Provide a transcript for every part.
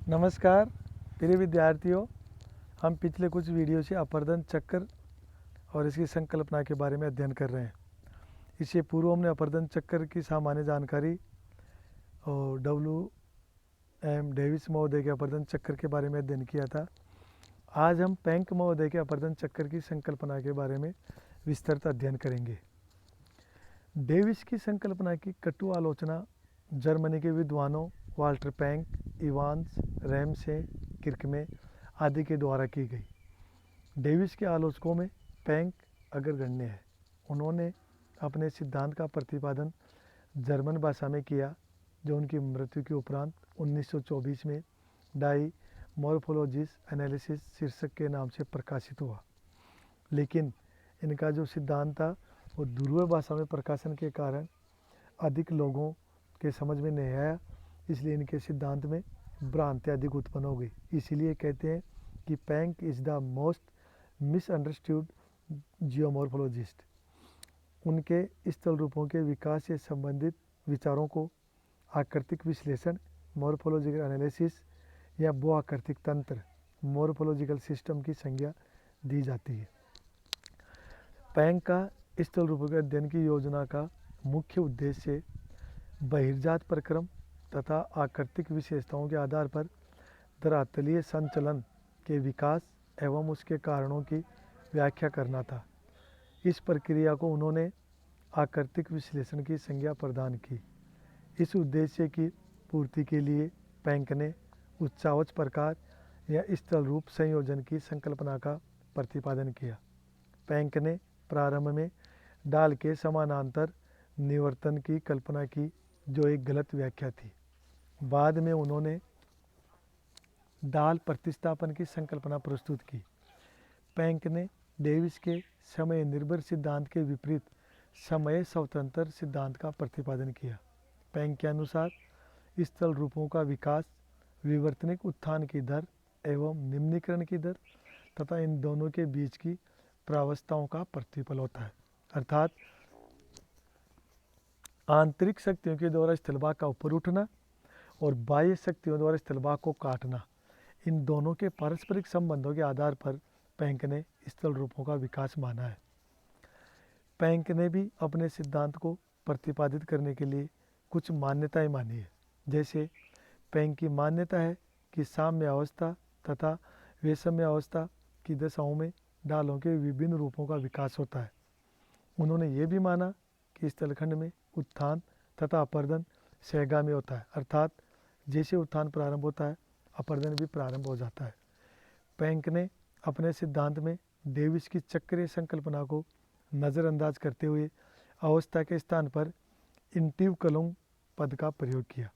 नमस्कार प्रिय विद्यार्थियों, हम पिछले कुछ वीडियो से अपरदन चक्र और इसकी संकल्पना के बारे में अध्ययन कर रहे हैं। इससे पूर्व हमने अपरदन चक्र की सामान्य जानकारी और W.M. डेविस महोदय के अपरदन चक्र के बारे में अध्ययन किया था। आज हम पेंक महोदय के अपरदन चक्र की संकल्पना के बारे में विस्तृत अध्ययन करेंगे। डेविस की संकल्पना की कटु आलोचना जर्मनी के विद्वानों वाल्टर पेंक, इवांस, रैमसे, किर्कमे आदि के द्वारा की गई। डेविस के आलोचकों में पेंक अग्रगण्य है। उन्होंने अपने सिद्धांत का प्रतिपादन जर्मन भाषा में किया, जो उनकी मृत्यु के उपरांत 1924 में डाई मॉर्फोलॉजिस एनालिसिस शीर्षक के नाम से प्रकाशित हुआ। लेकिन इनका जो सिद्धांत था वो दुर्लभ भाषा में प्रकाशन के कारण अधिक लोगों के समझ में नहीं आया, इसलिए इनके सिद्धांत में भ्रांति अधिक उत्पन्न हो गई। इसीलिए कहते हैं कि Penck is the most misunderstood geomorphologist. उनके स्थल रूपों के विकास से संबंधित विचारों को आकृतिक विश्लेषण मॉर्फोलॉजिकल एनालिसिस या बहुआकृतिक तंत्र मॉर्फोलॉजिकल सिस्टम की संज्ञा दी जाती है। पेंक का स्थल रूपों के अध्ययन की योजना का मुख्य उद्देश्य बहिर्जात प्रक्रम तथा आकृतिक विशेषताओं के आधार पर धरातलीय संचलन के विकास एवं उसके कारणों की व्याख्या करना था। इस प्रक्रिया को उन्होंने आकृतिक विश्लेषण की संज्ञा प्रदान की। इस उद्देश्य की पूर्ति के लिए पेंक ने उच्चावच प्रकार या स्थल रूप संयोजन की संकल्पना का प्रतिपादन किया। पेंक ने प्रारंभ में डाल के समानांतर निवर्तन की कल्पना की, जो एक गलत व्याख्या थी। बाद में उन्होंने डाल प्रतिस्थापन की संकल्पना प्रस्तुत की। पेंक ने डेविस के समय निर्भर सिद्धांत के विपरीत समय स्वतंत्र सिद्धांत का प्रतिपादन किया। पेंक के अनुसार स्थल रूपों का विकास विवर्तनिक उत्थान की दर एवं निम्नीकरण की दर तथा इन दोनों के बीच की प्रावस्थाओं का प्रतिफल होता है। अर्थात आंतरिक शक्तियों के द्वारा स्थलभाग का ऊपर उठना और बाह्य शक्तियों द्वारा स्थलभाग को काटना, इन दोनों के पारस्परिक संबंधों के आधार पर पेंक ने स्थल रूपों का विकास माना है। पेंक ने भी अपने सिद्धांत को प्रतिपादित करने के लिए कुछ मान्यताएं मानी है। जैसे पेंक की मान्यता है कि साम्य अवस्था तथा वैषम्य अवस्था की दशाओं में डालों के विभिन्न रूपों का विकास होता है। उन्होंने ये भी माना कि स्थलखंड में उत्थान तथा अपरदन सहगामी होता है, अर्थात जैसे उत्थान प्रारंभ होता है अपरदन भी प्रारंभ हो जाता है। पेंक ने अपने सिद्धांत में डेविस की चक्रीय संकल्पना को नज़रअंदाज करते हुए अवस्था के स्थान पर इंटिवक्लुंग पद का प्रयोग किया,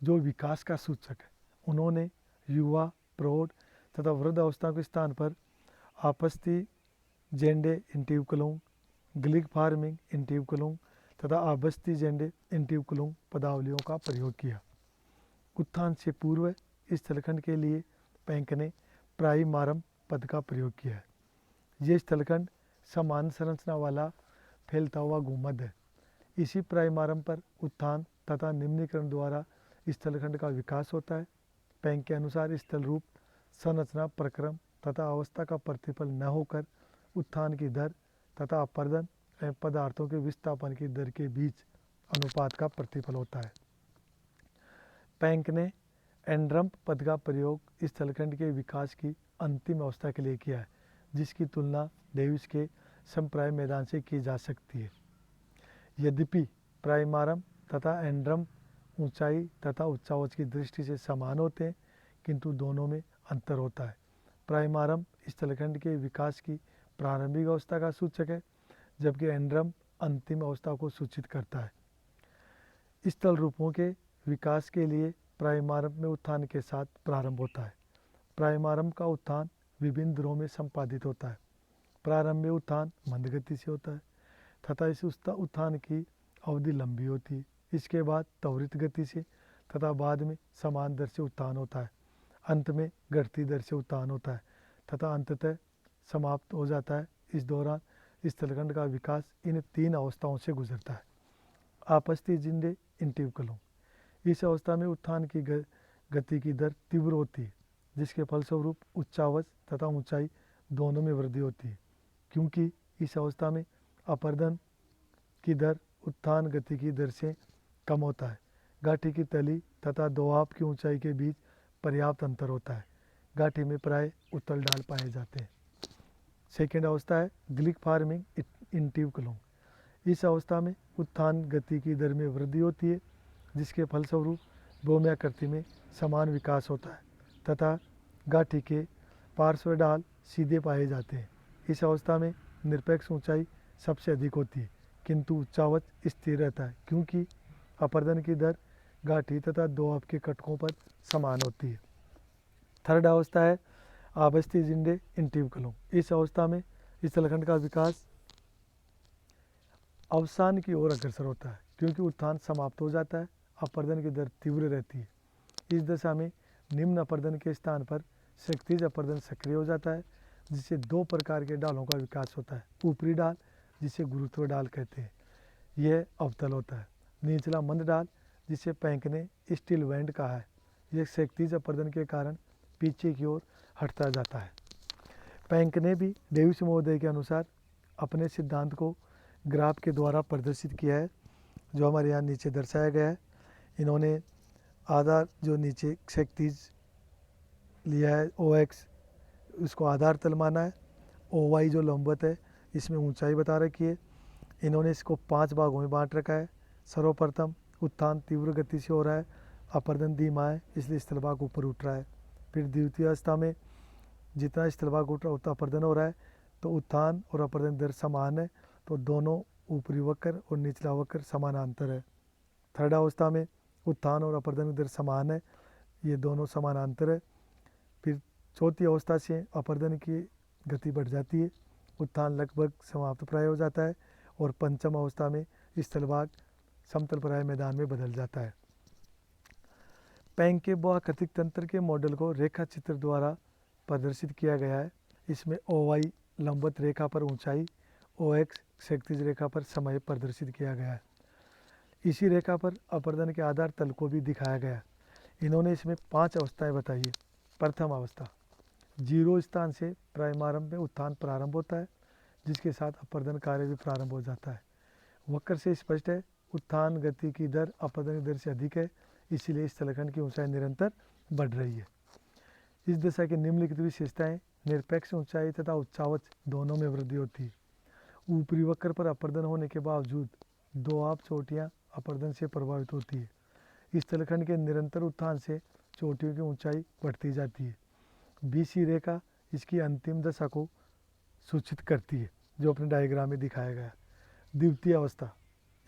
जो विकास का सूचक है। उन्होंने युवा, प्रौढ़ तथा वृद्ध अवस्था के स्थान पर आपस्ती जेंडे इंटिवक्लुंग, ग्लिग फार्मिंग इंटिवक्लुंग तथा आबस्ती जेंडे इंटिवक्लुंग पदावलियों का प्रयोग किया। उत्थान से पूर्व स्थलखंड के लिए पेंक ने प्राइमारम पद का प्रयोग किया है। ये स्थलखंड समान संरचना वाला फैलता हुआ गुंबद है। इसी प्राइमारम पर उत्थान तथा निम्नीकरण द्वारा स्थलखंड का विकास होता है। पेंक के अनुसार स्थल रूप संरचना प्रक्रम तथा अवस्था का प्रतिफल न होकर उत्थान की दर तथा अपरदन एवं पदार्थों के विस्थापन की दर के बीच अनुपात का प्रतिफल होता है। पेंक ने एंड्रम्प पद का प्रयोग स्थलखंड के विकास की अंतिम अवस्था के लिए किया है, जिसकी तुलना डेविस के संप्राय मैदान से की जा सकती है। यद्यपि प्राइमारम तथा एंड्रम्प ऊंचाई तथा उच्चावच की दृष्टि से समान होते हैं, किंतु दोनों में अंतर होता है। प्राइमारम स्थलखंड के विकास की प्रारंभिक अवस्था का सूचक है, जबकि एंड्रम्प अंतिम अवस्था को सूचित करता है। स्थल रूपों के विकास के लिए प्राइमारम में उत्थान के साथ प्रारंभ होता है। प्राइमारम का उत्थान विभिन्न दरों में संपादित होता है। प्रारंभ में उत्थान मंद गति से होता है तथा इस उत्थान की अवधि लंबी होती है। इसके बाद त्वरित गति से तथा बाद में समान दर से उत्थान होता है। अंत में घटती दर से उत्थान होता है तथा अंततः समाप्त हो जाता है। इस दौरान स्थलखंड का विकास इन तीन अवस्थाओं से गुजरता है। आपस्ती जिंदे इंटिवक्लुंग, इस अवस्था में उत्थान की गति की दर तीव्र होती है, जिसके फलस्वरूप उच्चावच तथा ऊंचाई दोनों में वृद्धि होती है, क्योंकि इस अवस्था में अपर्दन की दर उत्थान गति की दर से कम होता है। गाठी की तली तथा दोआब की ऊंचाई के बीच पर्याप्त अंतर होता है। गाठी में प्राय उतल डाल पाए जाते हैं। सेकेंड अवस्था है ग्लिक फार्मिंग इन ट्यूबकुलम। इस अवस्था में उत्थान गति की दर में वृद्धि होती है, जिसके फलस्वरूप भौम्याकृति में समान विकास होता है तथा गाठी के पार्श्व डाल सीधे पाए जाते हैं। इस अवस्था में निरपेक्ष ऊंचाई सबसे अधिक होती है, किंतु उच्चावच स्थिर रहता है, क्योंकि अपर्दन की दर गाठी तथा दोआब के कटकों पर समान होती है। थर्ड अवस्था है आवस्थी जिंडे इन ट्यूबकुलम। इस अवस्था में स्थलखंड का विकास अवसान की ओर अग्रसर होता है, क्योंकि उत्थान समाप्त हो जाता है। अपर्दन की दर तीव्र रहती है। इस दशा में निम्न अपर्दन के स्थान पर क्षैतिज अपर्दन सक्रिय हो जाता है, जिससे दो प्रकार के डालों का विकास होता है। ऊपरी डाल, जिसे गुरुत्व डाल कहते हैं, यह अवतल होता है। निचला मंद डाल, जिसे पैंक ने स्टील बैंड कहा है, यह क्षैतिज अपर्दन के कारण पीछे की ओर हटता जाता है। पैंक ने भी डेविस महोदय के अनुसार अपने सिद्धांत को ग्राफ के द्वारा प्रदर्शित किया है, जो हमारे यहाँ नीचे दर्शाया गया है। इन्होंने आधार जो नीचे क्षैतिज लिया है OX, उसको आधार तल माना है। OY जो लंबवत है, इसमें ऊंचाई बता रखी है। इन्होंने इसको 5 भागों में बांट रखा है। सर्वप्रथम उत्थान तीव्र गति से हो रहा है, अपर्दन धीमा है, इसलिए स्थलभाग ऊपर उठ रहा है। फिर द्वितीय अवस्था में जितना स्थलभाग उठ रहा उतना अपर्दन हो रहा है, तो उत्थान और अपर्दन दर समान है, तो दोनों ऊपरी वक्र और निचला वक्र समानांतर है। थर्ड अवस्था में उत्थान और अपर्दन दर समान है, ये दोनों समानांतर है। फिर चौथी अवस्था से अपर्दन की गति बढ़ जाती है, उत्थान लगभग समाप्त प्राय हो जाता है, और पंचम अवस्था में स्थलभाग समतल प्राय मैदान में बदल जाता है। पैंक के बहुआकृतिक तंत्र के मॉडल को रेखा चित्र द्वारा प्रदर्शित किया गया है। इसमें OY लंबवत रेखा पर ऊंचाई, OX क्षैतिज रेखा पर समय प्रदर्शित किया गया है। इसी रेखा पर अपर्दन के आधार तल को भी दिखाया गया है। इन्होंने इसमें 5 अवस्थाएं बताई है। प्रथम अवस्था, 0 स्थान से प्रारंभ में उत्थान प्रारंभ होता है, जिसके साथ अपर्दन कार्य भी प्रारंभ हो जाता है। वक्र से स्पष्ट है, उत्थान गति की दर अपर्दन की दर से अधिक है, इसीलिए स्थलखंड की ऊंचाई निरंतर बढ़ रही है। इस दशा की निम्नलिखित विशेषताएं निरपेक्ष ऊंचाई तथा उच्चावच दोनों में वृद्धि होती है। ऊपरी वक्र पर अपर्दन होने के बावजूद दोआब चोटियां अपर्दन से प्रभावित होती है। स्थलखंड के निरंतर उत्थान से चोटियों की ऊंचाई बढ़ती जाती है। BC रेखा इसकी अंतिम दशा को सूचित करती है, जो अपने डायग्राम में दिखाया गया है। द्वितीय अवस्था,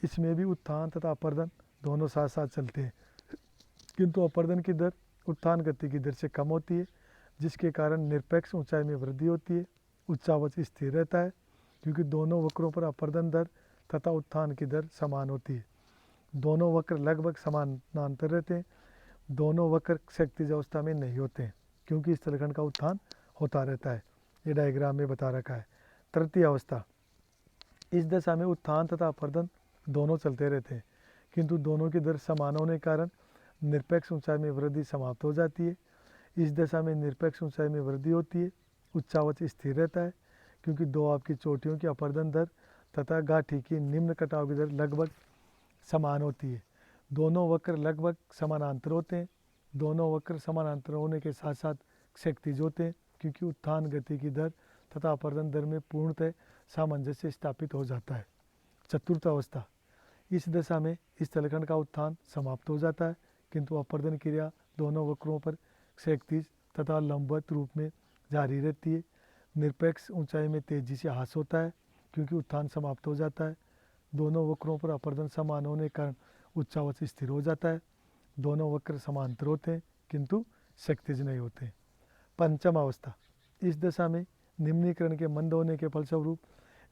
इसमें भी उत्थान तथा अपर्दन दोनों साथ साथ चलते हैं, किंतु अपर्दन की दर उत्थान गति की दर से कम होती है, जिसके कारण निरपेक्ष ऊंचाई में वृद्धि होती है। उच्चावच स्थिर रहता है, क्योंकि दोनों वक्रों पर अपर्दन दर तथा उत्थान की दर समान होती है। दोनों वक्र लगभग समानांतर रहते हैं। दोनों वक्र क्षैतिज अवस्था में नहीं होते हैं, क्योंकि स्थलखंड का उत्थान होता रहता है। ये डायग्राम में बता रखा है। तृतीय अवस्था, इस दशा में उत्थान तथा अपर्दन दोनों चलते रहते हैं, किंतु दोनों की दर समान होने के कारण निरपेक्ष ऊंचाई में वृद्धि समाप्त हो जाती है। इस दशा में निरपेक्ष ऊंचाई में वृद्धि होती है, उच्चावच स्थिर रहता है, क्योंकि दोआब की चोटियों की अपर्दन दर तथा गाठी की निम्न कटाव की दर लगभग समान होती है। दोनों वक्र लगभग समानांतर होते हैं। दोनों वक्र समानांतर होने के साथ साथ क्षैतिज होते हैं, क्योंकि उत्थान गति की दर तथा अपर्दन दर में पूर्णतः सामंजस्य स्थापित हो जाता है। चतुर्थ अवस्था, इस दशा में स्थलखंड का उत्थान समाप्त हो जाता है, किंतु अपर्दन क्रिया दोनों वक्रों पर क्षैतिज तथा लंबवत रूप में जारी रहती है। निरपेक्ष ऊंचाई में तेजी से ह्रास होता है, क्योंकि उत्थान समाप्त हो जाता है। दोनों वक्रों पर अपर्दन समान होने के कारण उच्चावच स्थिर हो जाता है। दोनों वक्र समांतर होते हैं, किंतु क्षैतिज नहीं होते। पंचम अवस्था, इस दशा में निम्नीकरण के मंद होने के फलस्वरूप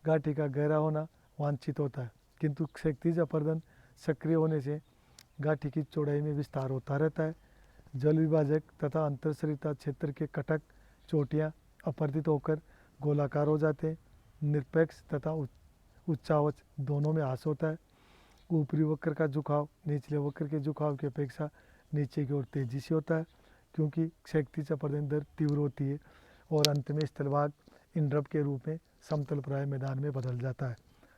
गाठी का गहरा होना वांछित होता है, किंतु क्षैतिज अपर्दन सक्रिय होने से गाठी की चौड़ाई में विस्तार होता रहता है। जल विभाजक तथा अंतरसरिता क्षेत्र के कटक चोटियाँ अपर्दित होकर गोलाकार हो जाते हैं। निरपेक्ष तथा उच्चावच दोनों में ह्रास होता है। ऊपरी वक्र का झुकाव निचले वक्र के झुकाव की अपेक्षा नीचे की ओर तेजी से होता है क्योंकि क्षैतिज अपरदन दर तीव्र होती है और अंत में स्थलभाग इंड्रप के रूप में समतल प्राय मैदान में बदल जाता है।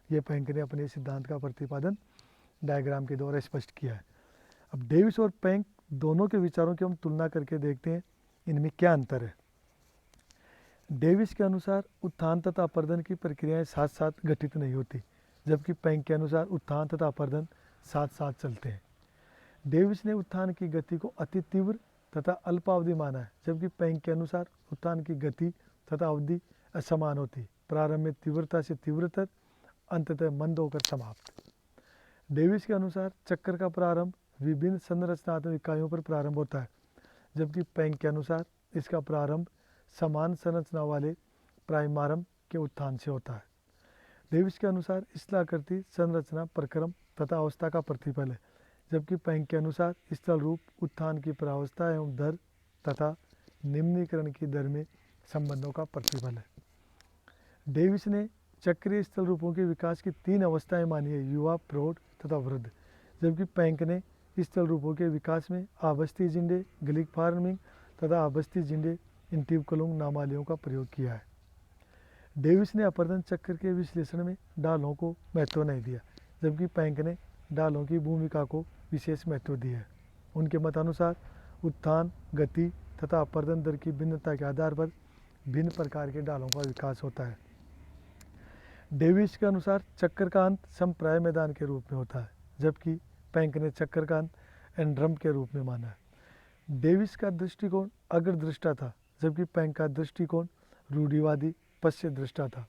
ये पैंक ने अपने सिद्धांत का प्रतिपादन डायग्राम के द्वारा स्पष्ट किया है। अब डेविस और पैंक दोनों के विचारों की हम तुलना करके देखते हैं इनमें क्या अंतर है। डेविस के अनुसार उत्थान तथा अपरदन की प्रक्रियाएं साथ साथ घटित नहीं होती, जबकि पैंक के अनुसार उत्थान तथा अपरदन साथ साथ चलते हैं। डेविस ने उत्थान की गति को अति तीव्र तथा अल्पावधि माना है, जबकि पैंक के अनुसार उत्थान की गति तथा अवधि असमान होती, प्रारंभ में तीव्रता से तीव्रतर, अंततः मंद होकर समाप्त। डेविस के अनुसार चक्र का प्रारंभ विभिन्न संरचनात्मक इकाइयों पर प्रारंभ होता है, जबकि पैंक के अनुसार इसका प्रारंभ समान संरचना वाले प्राइमारम के उत्थान से होता है। डेविस के अनुसार स्थलाकृति संरचना प्रक्रम तथा अवस्था का प्रतिफल है, जबकि पैंक के अनुसार स्थल रूप उत्थान की प्रावस्था एवं दर तथा निम्नीकरण की दर में संबंधों का प्रतिफल है। डेविस ने चक्रीय स्थल रूपों के विकास की 3 अवस्थाएं मानी है, युवा, प्रौढ़ तथा वृद्ध, जबकि पैंक ने स्थल रूपों के विकास में आवस्थी जिंडे, ग्लिक फार्मिंग तथा आवस्थी जिंडे इंटिवकुलम नामावलियों का प्रयोग किया है। डेविस ने अपरदन चक्र के विश्लेषण में डालों को महत्व नहीं दिया, जबकि पैंक ने डालों की भूमिका को विशेष महत्व दिया है। उनके मतानुसार उत्थान, गति तथा अपरदन दर की भिन्नता के आधार पर भिन्न प्रकार के डालों का विकास होता है। डेविस के अनुसार चक्र का अंत समप्राय मैदान के रूप में होता है, जबकि पैंक ने चक्र का अंत एंड्रम के रूप में माना है। डेविस का दृष्टिकोण अग्रदृष्टा था, जबकि पैंक का दृष्टिकोण रूढ़िवादी पश्चिम दृष्टा था।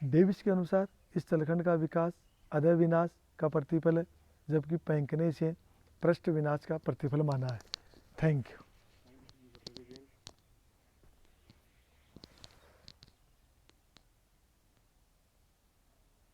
डेविस के अनुसार स्थलखंड का विकास अधः विनाश का प्रतिफल है, जबकि पैंक ने इसे पृष्ठ विनाश का प्रतिफल माना है। Thank you.